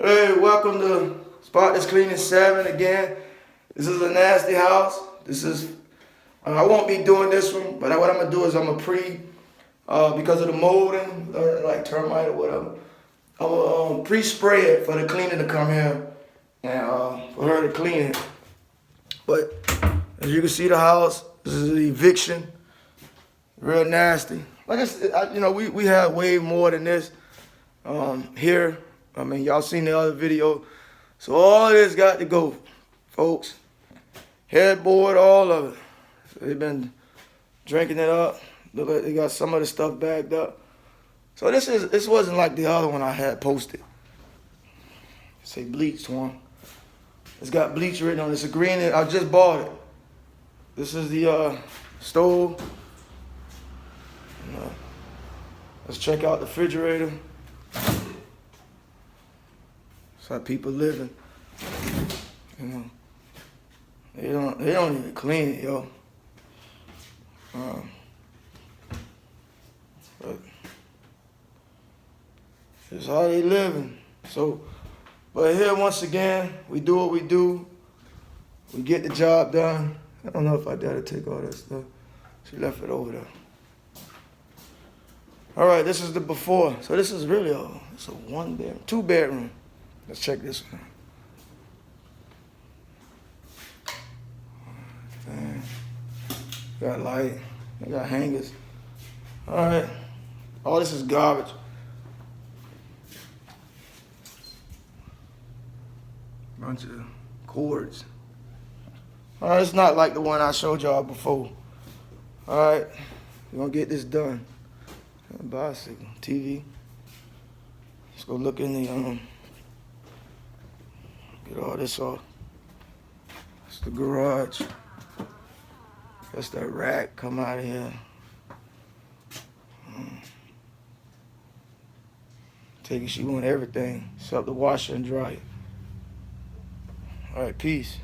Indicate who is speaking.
Speaker 1: Hey, welcome to Spotless Cleaning 7 again. This is a nasty house. I won't be doing this one, but what I'm going to do is I'm going to because of the molding, like termite or whatever, I'm going to pre-spray it for the cleaner to come here and for her to clean it. But as you can see the house, this is the eviction. Real nasty. Like I said, we have way more than this here. I mean, y'all seen the other video. So all this got to go, folks. Headboard, all of it. So they've been drinking it up. Look like they got some of the stuff bagged up. So this wasn't like the other one I had posted. Say bleached one. It's got bleach written on it. It's a green. I just bought it. This is the stove. Let's check out the refrigerator. That's how people living. You know, they don't even clean it, yo. But it's how they living. So, but here once again, we do what we do. We get the job done. I don't know if I dare to take all that stuff. She left it over there. All right, this is the before. So this is really it's a 1 bedroom, 2 bedroom. Let's check this one. Damn. Got light. They got hangers. All right. All this is garbage. Bunch of cords. All right, it's not like the one I showed y'all before. All right, we're gonna get this done. Bicycle, TV. Let's go look in the get all this off. It's the garage. That's that rack come out of here. Take it, she want everything except the washer and dryer. All right, peace.